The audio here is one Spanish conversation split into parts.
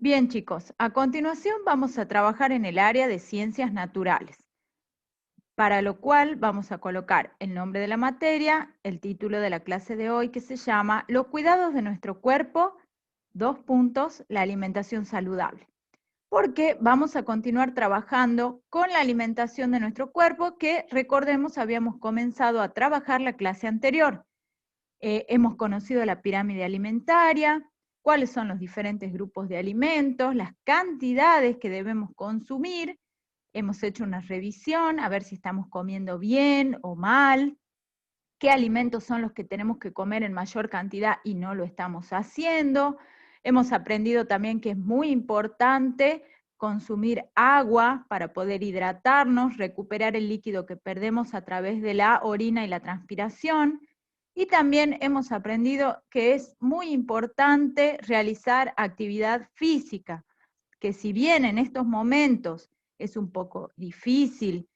Bien, chicos, a continuación vamos a trabajar en el área de ciencias naturales, para lo cual vamos a colocar el nombre de la materia, el título de la clase de hoy que se llama Los cuidados de nuestro cuerpo, la alimentación saludable. Porque vamos a continuar trabajando con la alimentación de nuestro cuerpo que, recordemos, habíamos comenzado a trabajar la clase anterior. Hemos conocido la pirámide alimentaria, cuáles son los diferentes grupos de alimentos, las cantidades que debemos consumir. Hemos hecho una revisión a ver si estamos comiendo bien o mal, qué alimentos son los que tenemos que comer en mayor cantidad y no lo estamos haciendo. Hemos aprendido también que es muy importante consumir agua para poder hidratarnos, recuperar el líquido que perdemos a través de la orina y la transpiración. Y también hemos aprendido que es muy importante realizar actividad física, que si bien en estos momentos es un poco difícil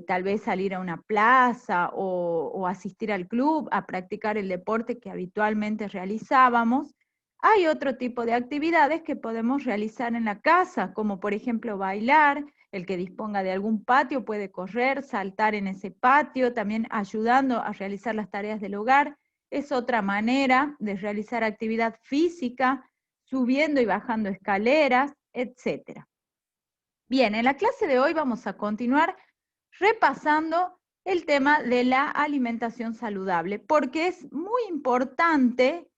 tal vez salir a una plaza o asistir al club a practicar el deporte que habitualmente realizábamos, hay otro tipo de actividades que podemos realizar en la casa, como por ejemplo bailar. El que disponga de algún patio puede correr, saltar en ese patio, también ayudando a realizar las tareas del hogar. Es otra manera de realizar actividad física, subiendo y bajando escaleras, etc. Bien, en la clase de hoy vamos a continuar repasando el tema de la alimentación saludable, porque es muy importante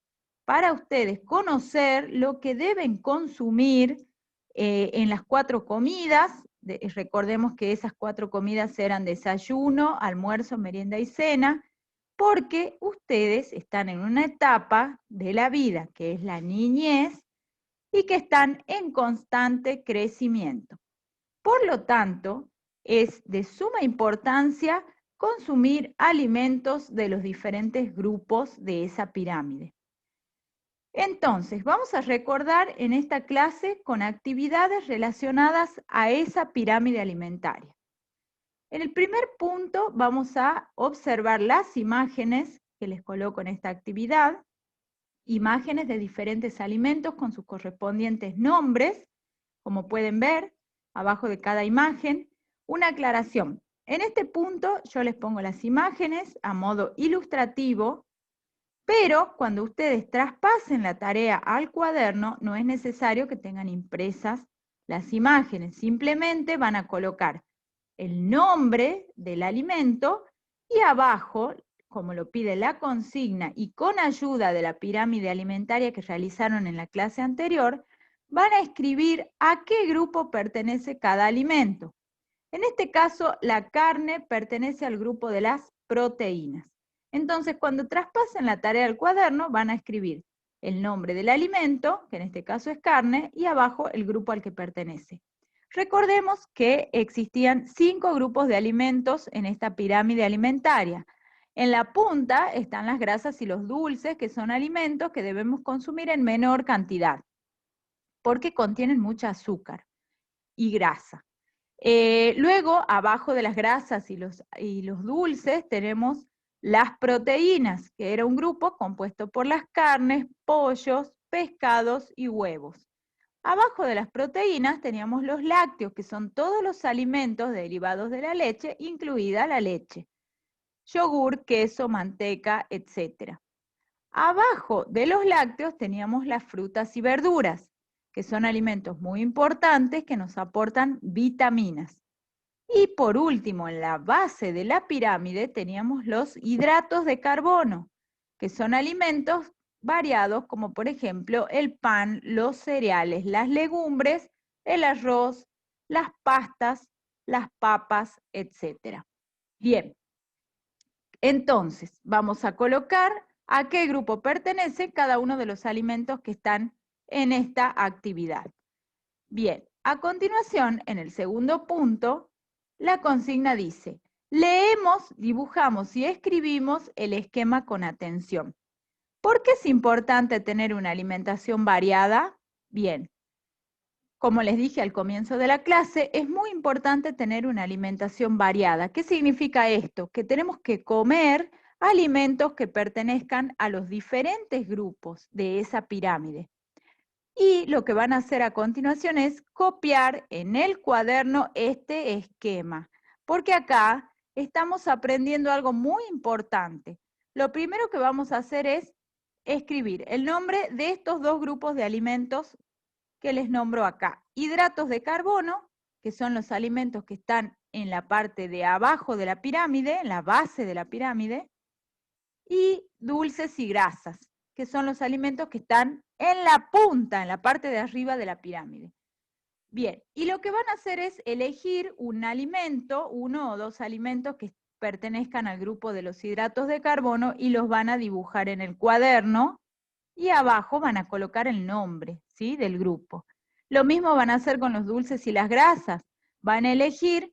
para ustedes conocer lo que deben consumir en las 4 comidas. Recordemos que esas 4 comidas eran desayuno, almuerzo, merienda y cena, porque ustedes están en una etapa de la vida que es la niñez y que están en constante crecimiento. Por lo tanto, es de suma importancia consumir alimentos de los diferentes grupos de esa pirámide. Entonces, vamos a recordar en esta clase con actividades relacionadas a esa pirámide alimentaria. En el primer punto vamos a observar las imágenes que les coloco en esta actividad, imágenes de diferentes alimentos con sus correspondientes nombres, como pueden ver, abajo de cada imagen. Una aclaración. En este punto yo les pongo las imágenes a modo ilustrativo, pero cuando ustedes traspasen la tarea al cuaderno, no es necesario que tengan impresas las imágenes, simplemente van a colocar el nombre del alimento y abajo, como lo pide la consigna y con ayuda de la pirámide alimentaria que realizaron en la clase anterior, van a escribir a qué grupo pertenece cada alimento. En este caso, la carne pertenece al grupo de las proteínas. Entonces, cuando traspasen la tarea al cuaderno, van a escribir el nombre del alimento, que en este caso es carne, y abajo el grupo al que pertenece. Recordemos que existían 5 grupos de alimentos en esta pirámide alimentaria. En la punta están las grasas y los dulces, que son alimentos que debemos consumir en menor cantidad, porque contienen mucha azúcar y grasa. Luego, abajo de las grasas y los dulces, tenemos las proteínas, que era un grupo compuesto por las carnes, pollos, pescados y huevos. Abajo de las proteínas teníamos los lácteos, que son todos los alimentos derivados de la leche, incluida la leche, yogur, queso, manteca, etc. Abajo de los lácteos teníamos las frutas y verduras, que son alimentos muy importantes que nos aportan vitaminas. Y por último, en la base de la pirámide teníamos los hidratos de carbono, que son alimentos variados como por ejemplo el pan, los cereales, las legumbres, el arroz, las pastas, las papas, etc. Bien, entonces vamos a colocar a qué grupo pertenece cada uno de los alimentos que están en esta actividad. Bien, a continuación, en el segundo punto, la consigna dice, leemos, dibujamos y escribimos el esquema con atención. ¿Por qué es importante tener una alimentación variada? Bien, como les dije al comienzo de la clase, es muy importante tener una alimentación variada. ¿Qué significa esto? Que tenemos que comer alimentos que pertenezcan a los diferentes grupos de esa pirámide. Y lo que van a hacer a continuación es copiar en el cuaderno este esquema, porque acá estamos aprendiendo algo muy importante. Lo primero que vamos a hacer es escribir el nombre de estos dos grupos de alimentos que les nombro acá. Hidratos de carbono, que son los alimentos que están en la parte de abajo de la pirámide, en la base de la pirámide, y dulces y grasas, que son los alimentos que están en la punta, en la parte de arriba de la pirámide. Bien, y lo que van a hacer es elegir un alimento, uno o dos alimentos que pertenezcan al grupo de los hidratos de carbono y los van a dibujar en el cuaderno y abajo van a colocar el nombre, ¿sí?, del grupo. Lo mismo van a hacer con los dulces y las grasas. Van a elegir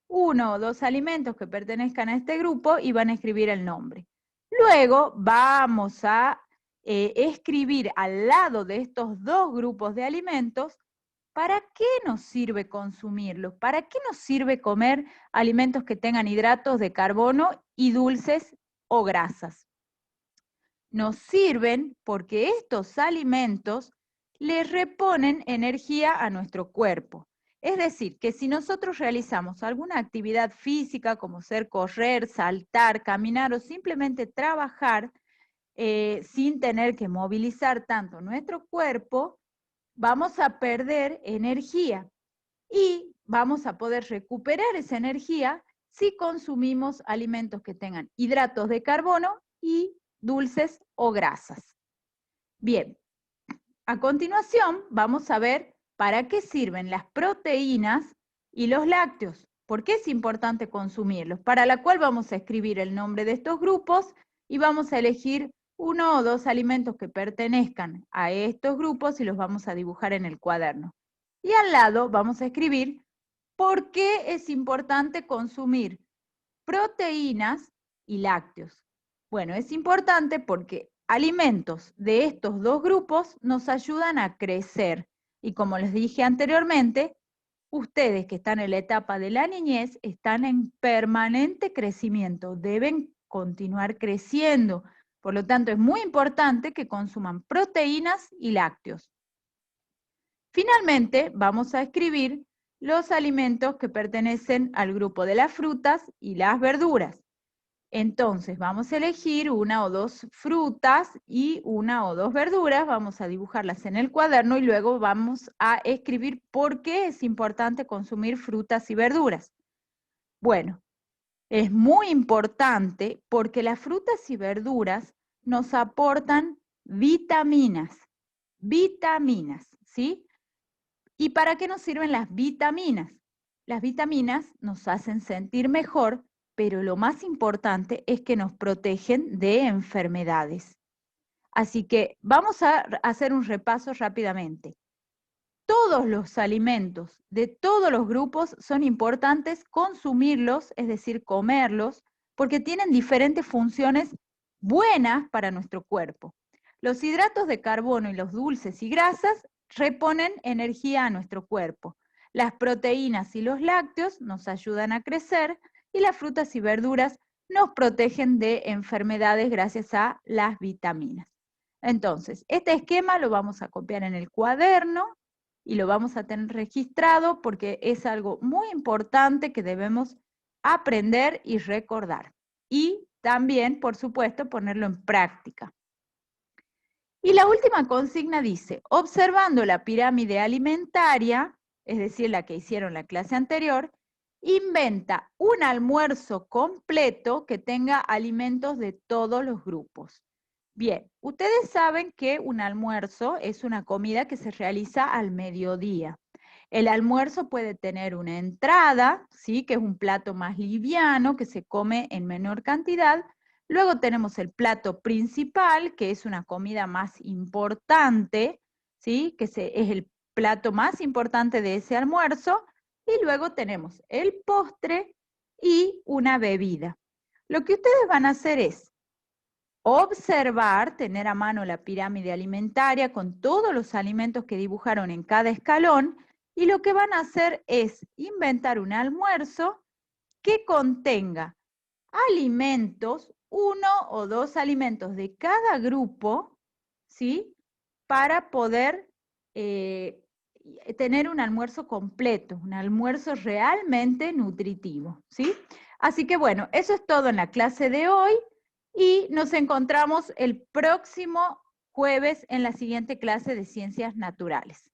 uno o dos alimentos que pertenezcan a este grupo y van a escribir el nombre. Luego vamos a escribir al lado de estos dos grupos de alimentos para qué nos sirve consumirlos, para qué nos sirve comer alimentos que tengan hidratos de carbono y dulces o grasas. Nos sirven porque estos alimentos le reponen energía a nuestro cuerpo. Es decir, que si nosotros realizamos alguna actividad física como ser correr, saltar, caminar o simplemente trabajar sin tener que movilizar tanto nuestro cuerpo, vamos a perder energía y vamos a poder recuperar esa energía si consumimos alimentos que tengan hidratos de carbono y dulces o grasas. Bien, a continuación vamos a ver para qué sirven las proteínas y los lácteos. ¿Por qué es importante consumirlos? Para la cual vamos a escribir el nombre de estos grupos y vamos a elegir uno o dos alimentos que pertenezcan a estos grupos y los vamos a dibujar en el cuaderno. Y al lado vamos a escribir por qué es importante consumir proteínas y lácteos. Bueno, es importante porque alimentos de estos dos grupos nos ayudan a crecer. Y como les dije anteriormente, ustedes que están en la etapa de la niñez están en permanente crecimiento, deben continuar creciendo. Por lo tanto, es muy importante que consuman proteínas y lácteos. Finalmente, vamos a escribir los alimentos que pertenecen al grupo de las frutas y las verduras. Entonces, vamos a elegir una o dos frutas y una o dos verduras, vamos a dibujarlas en el cuaderno y luego vamos a escribir por qué es importante consumir frutas y verduras. Bueno, es muy importante porque las frutas y verduras nos aportan vitaminas, ¿sí? ¿Y para qué nos sirven las vitaminas? Las vitaminas nos hacen sentir mejor, pero lo más importante es que nos protegen de enfermedades. Así que vamos a hacer un repaso rápidamente. Todos los alimentos de todos los grupos son importantes consumirlos, es decir, comerlos, porque tienen diferentes funciones buenas para nuestro cuerpo. Los hidratos de carbono y los dulces y grasas reponen energía a nuestro cuerpo. Las proteínas y los lácteos nos ayudan a crecer y las frutas y verduras nos protegen de enfermedades gracias a las vitaminas. Entonces, este esquema lo vamos a copiar en el cuaderno y lo vamos a tener registrado porque es algo muy importante que debemos aprender y recordar. Y también, por supuesto, ponerlo en práctica. Y la última consigna dice, observando la pirámide alimentaria, es decir, la que hicieron la clase anterior, inventa un almuerzo completo que tenga alimentos de todos los grupos. Bien, ustedes saben que un almuerzo es una comida que se realiza al mediodía. El almuerzo puede tener una entrada, ¿sí?, que es un plato más liviano, que se come en menor cantidad. Luego tenemos el plato principal, que es una comida más importante, ¿sí?, que es el plato más importante de ese almuerzo. Y luego tenemos el postre y una bebida. Lo que ustedes van a hacer es observar, tener a mano la pirámide alimentaria con todos los alimentos que dibujaron en cada escalón y lo que van a hacer es inventar un almuerzo que contenga alimentos, uno o dos alimentos de cada grupo, ¿sí?, para poder tener un almuerzo completo, un almuerzo realmente nutritivo, ¿sí? Así que bueno, eso es todo en la clase de hoy y nos encontramos el próximo jueves en la siguiente clase de Ciencias Naturales.